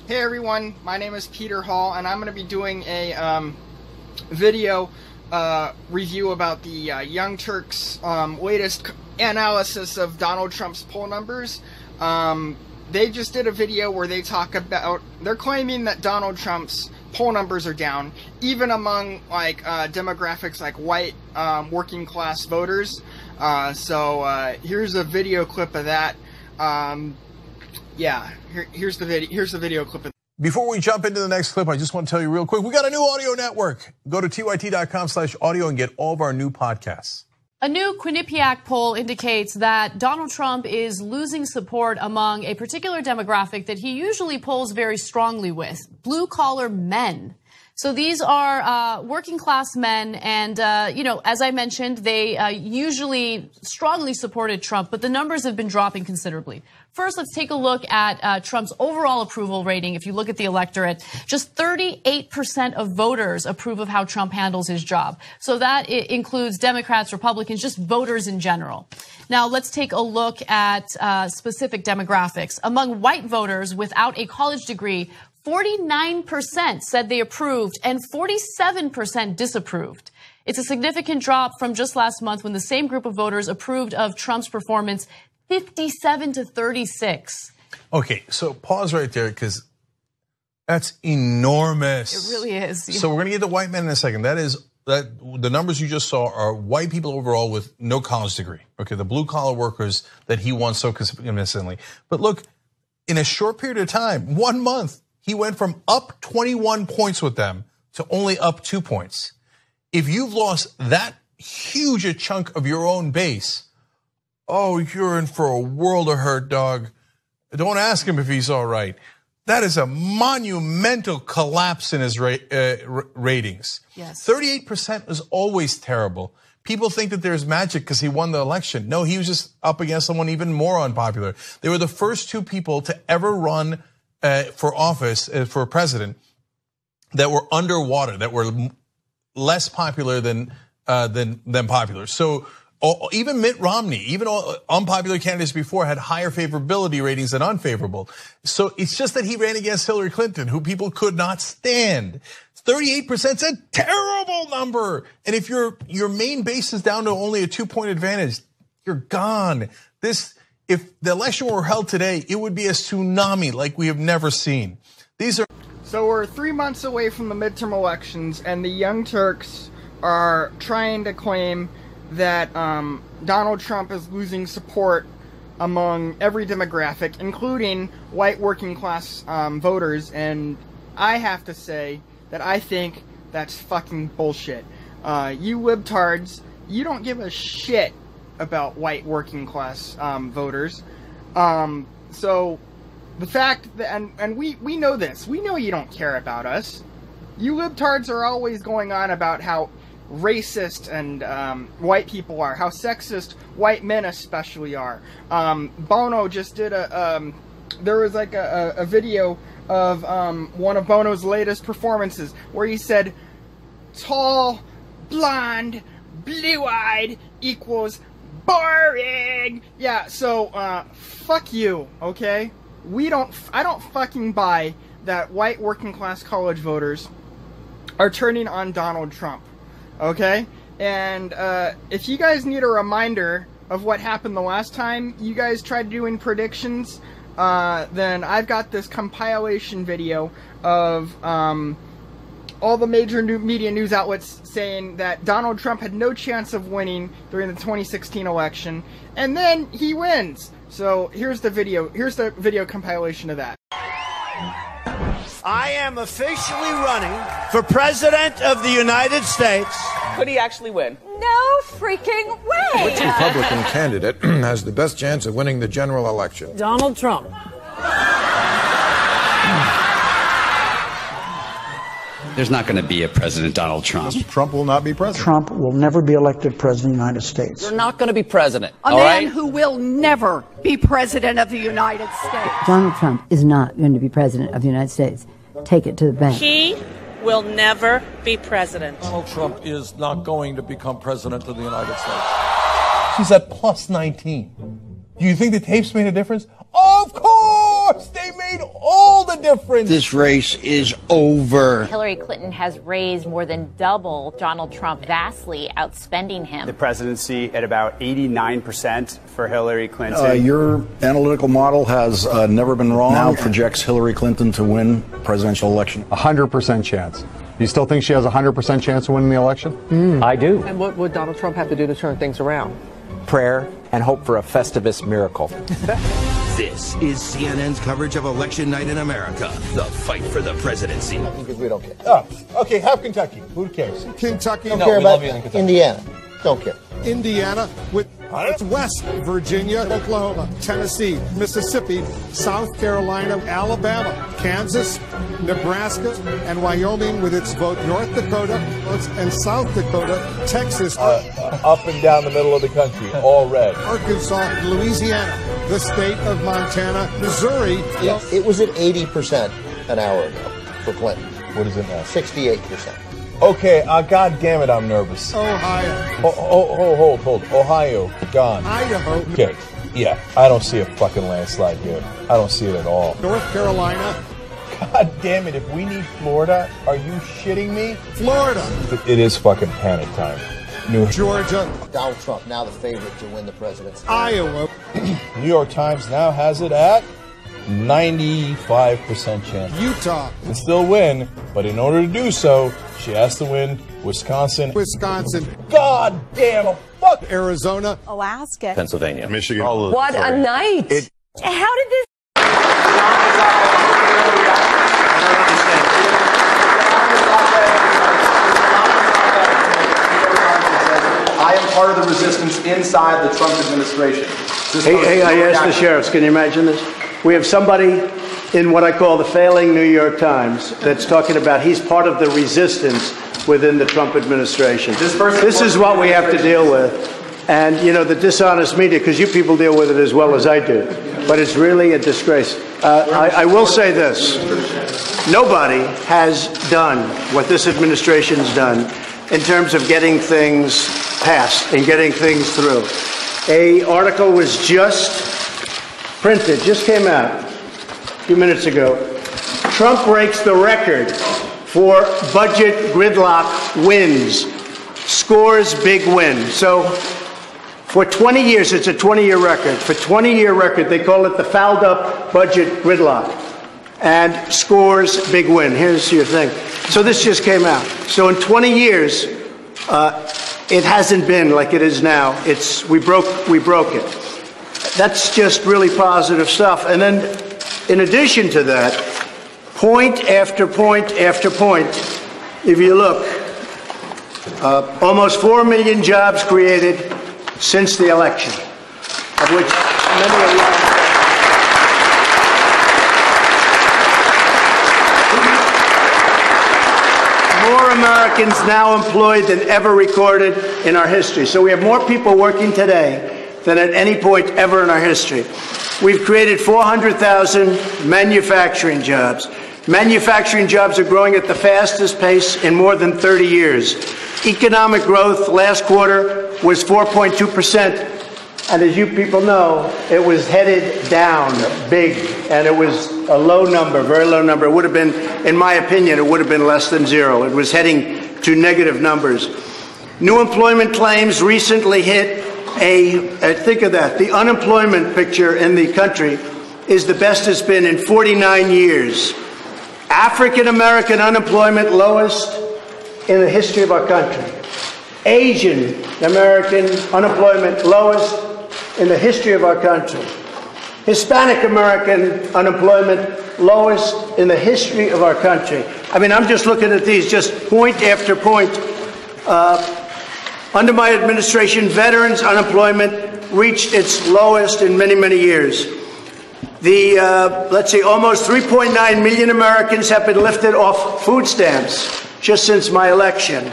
Hey everyone, my name is Peter Hall, and I'm going to be doing a video review about the Young Turks' latest analysis of Donald Trump's poll numbers. They just did a video where they talk about, they're claiming that Donald Trump's poll numbers are down, even among like demographics like white working class voters. So here's a video clip of that. Yeah, here's the video clip. Before we jump into the next clip, I just want to tell you real quick, we got a new audio network. Go to tyt.com/audio and get all of our new podcasts. A new Quinnipiac poll indicates that Donald Trump is losing support among a particular demographic that he usually polls very strongly with, blue-collar men. So these are working class men, and you know, as I mentioned, they usually strongly supported Trump, but the numbers have been dropping considerably. First, let's take a look at Trump's overall approval rating. If you look at the electorate, just 38% of voters approve of how Trump handles his job. So that includes Democrats, Republicans, just voters in general. Now, let's take a look at specific demographics. Among white voters without a college degree, 49% said they approved and 47% disapproved. It's a significant drop from just last month when the same group of voters approved of Trump's performance 57 to 36. Okay, so pause right there because that's enormous. It really is. Yeah. So we're going to get to white men in a second. That the numbers you just saw are white people overall with no college degree. Okay, the blue collar workers that he won so consistently. But look, in a short period of time, 1 month, he went from up 21 points with them to only up 2 points. If you've lost that huge a chunk of your own base, oh, you're in for a world of hurt, dog. Don't ask him if he's all right. That is a monumental collapse in his ratings. Yes. 38% is always terrible. People think that there's magic because he won the election. No, he was just up against someone even more unpopular. They were the first two people to ever run for office, for president, that were underwater, that were less popular than popular. So even Mitt Romney, even unpopular candidates before had higher favorability ratings than unfavorable. So it's just that he ran against Hillary Clinton, who people could not stand. 38% is a terrible number. And if your main base is down to only a 2-point advantage, you're gone. If the election were held today, it would be a tsunami like we have never seen. So we're 3 months away from the midterm elections, and the Young Turks are trying to claim that Donald Trump is losing support among every demographic, including white working class voters, and I have to say that I think that's fucking bullshit. You libtards, you don't give a shit about white working class voters. So the fact that, and we know this, we know you don't care about us. You libtards are always going on about how racist and white people are, how sexist white men especially are. Bono just did there was like a video of one of Bono's latest performances where he said, tall, blonde, blue-eyed equals boring. Yeah, so fuck you, okay? I don't fucking buy that white working class college voters are turning on Donald Trump, okay? And if you guys need a reminder of what happened the last time you guys tried doing predictions, then I've got this compilation video of all the major media news outlets saying that Donald Trump had no chance of winning during the 2016 election, and then he wins. So here's the video compilation of that. I am officially running for President of the United States. Could he actually win? No freaking way! Which Republican candidate has the best chance of winning the general election? Donald Trump. There's not going to be a President Donald Trump. Trump will not be president. Trump will never be elected president of the United States. You're not going to be president. A man who will never be president of the United States. Donald Trump is not going to be president of the United States. Take it to the bank. He will never be president. Donald Trump is not going to become president of the United States. She's at plus 19. Do you think the tapes made a difference? Of course! They made all the the difference. This race is over. Hillary Clinton has raised more than double Donald Trump, vastly outspending him. The presidency at about 89% for Hillary Clinton. Your analytical model has never been wrong. Now projects Hillary Clinton to win presidential election. 100% chance. You still think she has a 100% chance of winning the election? I do. And what would Donald Trump have to do to turn things around? Prayer and hope for a Festivus miracle. This is CNN's coverage of Election Night in America, the fight for the presidency. Because we don't care. Oh, okay, have Kentucky. Who cares? Kentucky. Don't care about Indiana. Don't care. Indiana with West Virginia, Oklahoma, Tennessee, Mississippi, South Carolina, Alabama, Kansas, Nebraska, and Wyoming with its vote, North Dakota and South Dakota, Texas. Up and down the middle of the country, all red. Arkansas, Louisiana, the state of Montana, Missouri. It was at 80% an hour ago for Clinton. What is it now? 68%. Okay, God damn it, I'm nervous. Ohio. Hold. Ohio, gone. Idaho. Okay, yeah, I don't see a fucking landslide here. I don't see it at all. North Carolina. God damn it, if we need Florida, are you shitting me? Florida. It is fucking panic time. Georgia. Donald Trump, now the favorite to win the presidency. Iowa. New York Times now has it at 95% chance. Utah. Can still win, but in order to do so, she has to win Wisconsin. God damn, fuck. Arizona. Alaska. Pennsylvania. Michigan. What a night. How did this... I am part of the resistance inside the Trump administration. Hey, I asked the sheriffs, can you imagine this? We have somebody in what I call the failing New York Times that's talking about he's part of the resistance within the Trump administration. This is what we have to deal with. And, you know, the dishonest media, because you people deal with it as well as I do. But it's really a disgrace. I will say this. Nobody has done what this administration's done in terms of getting things passed and getting things through. An article was just printed, just came out a few minutes ago. Trump breaks the record for budget gridlock wins, scores big win. So for 20 years, it's a 20-year record. For 20-year record, they call it the fouled up budget gridlock, and scores big win. Here's your thing. So this just came out. So in 20 years, it hasn't been like it is now. We broke it. That's just really positive stuff. And then, in addition to that, point after point after point, if you look, almost 4 million jobs created since the election, of which many are young. More Americans now employed than ever recorded in our history. So we have more people working today than at any point ever in our history. We've created 400,000 manufacturing jobs. Manufacturing jobs are growing at the fastest pace in more than 30 years. Economic growth last quarter was 4.2%. And as you people know, it was headed down big. And it was a low number, very low number. It would have been, in my opinion, it would have been less than zero. It was heading to negative numbers. New employment claims recently hit think of that. The unemployment picture in the country is the best it's been in 49 years. African American unemployment lowest in the history of our country. Asian American unemployment lowest in the history of our country. Hispanic American unemployment lowest in the history of our country. I mean, I'm just looking at these, just point after point. Under my administration, veterans' unemployment reached its lowest in many, many years. Let's see, almost 3.9 million Americans have been lifted off food stamps just since my election.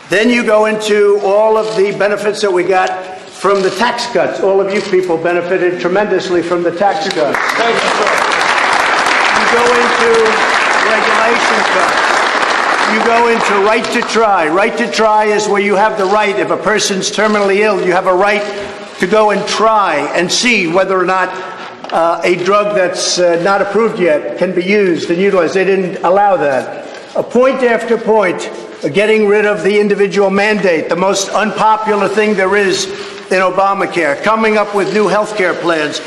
Then you go into all of the benefits that we got from the tax cuts. All of you people benefited tremendously from the tax cuts. Thank you, sir. You go into regulation cuts. You go into right to try. Right to try is where you have the right, if a person's terminally ill, you have a right to go and try and see whether or not a drug that's not approved yet can be used and utilized. They didn't allow that. Point after point, getting rid of the individual mandate, the most unpopular thing there is in Obamacare, coming up with new health care plans.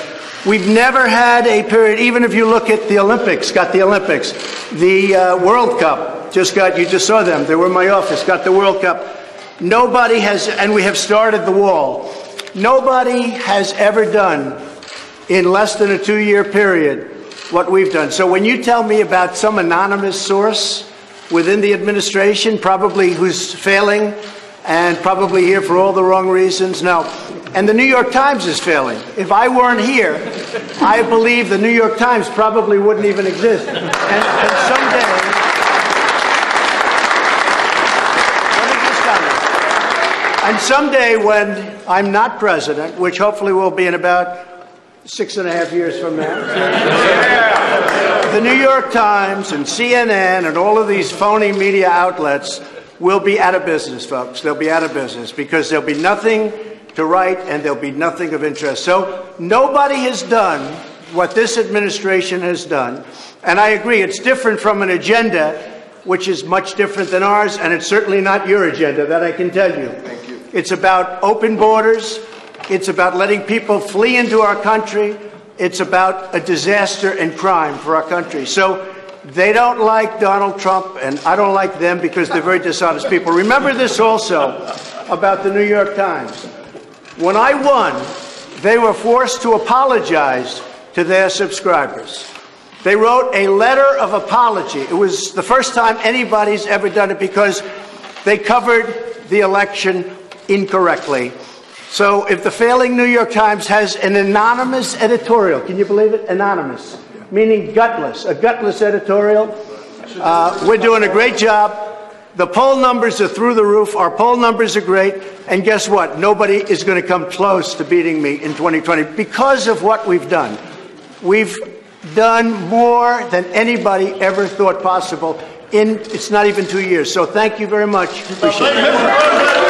We've never had a period, even if you look at the Olympics, the World Cup, you just saw them, they were in my office, got the World Cup. Nobody has, and we have started the wall. Nobody has ever done in less than a 2-year period what we've done. So when you tell me about some anonymous source within the administration, probably who's failing and probably here for all the wrong reasons, no. And the New York Times is failing. If I weren't here, I believe the New York Times probably wouldn't even exist. And someday, someday when I'm not president, which hopefully will be in about 6.5 years from now, the New York Times and CNN and all of these phony media outlets will be out of business, folks. They'll be out of business because there'll be nothing to write and there'll be nothing of interest. So nobody has done what this administration has done. And I agree, it's different from an agenda, which is much different than ours, and it's certainly not your agenda, that I can tell you. Thank you. It's about open borders. It's about letting people flee into our country. It's about a disaster and crime for our country. So they don't like Donald Trump, and I don't like them because they're very dishonest people. Remember this also about the New York Times. When I won, they were forced to apologize to their subscribers. They wrote a letter of apology. It was the first time anybody's ever done it because they covered the election incorrectly. So if the failing New York Times has an anonymous editorial, can you believe it? Anonymous, meaning gutless, a gutless editorial. We're doing a great job. The poll numbers are through the roof. Our poll numbers are great. And guess what? Nobody is going to come close to beating me in 2020 because of what we've done. We've done more than anybody ever thought possible in, it's not even 2 years. So thank you very much. Appreciate it.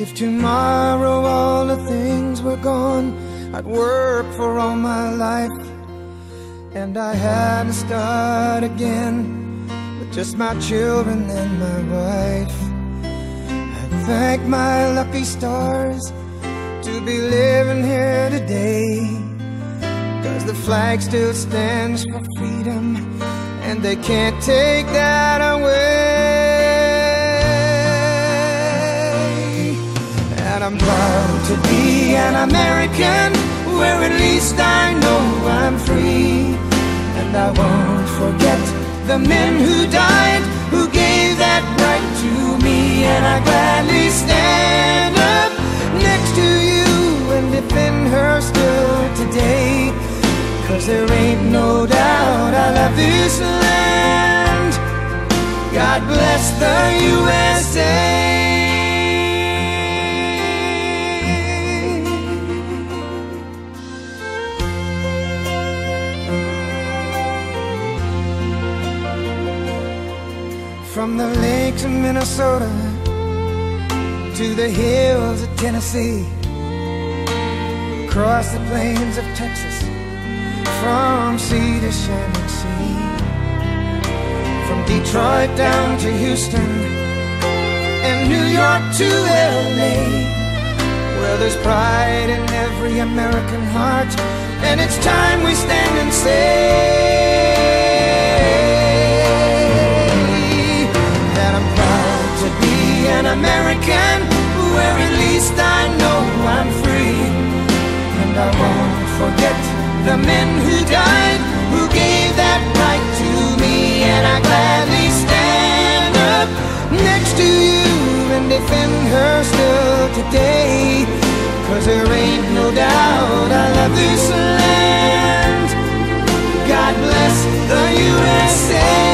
If tomorrow all the things were gone, I'd work for all my life, and I had to start again with just my children and my wife. I'd thank my lucky stars to be living here today, 'cause the flag still stands for freedom, and they can't take that away. And I'm proud to be an American, where at least I know I'm free. And I won't forget the men who died, who gave that right to me. And I gladly stand up next to you and defend her still today, 'cause there ain't no doubt I love this land. God bless the USA. From the lakes of Minnesota to the hills of Tennessee, across the plains of Texas, from sea to shining sea, from Detroit down to Houston and New York to LA, well, there's pride in every American heart, and it's time we stand and say an American, where at least I know I'm free. And I won't forget the men who died, who gave that right to me. And I gladly stand up next to you and defend her still today, 'cause there ain't no doubt I love this land. God bless the USA. say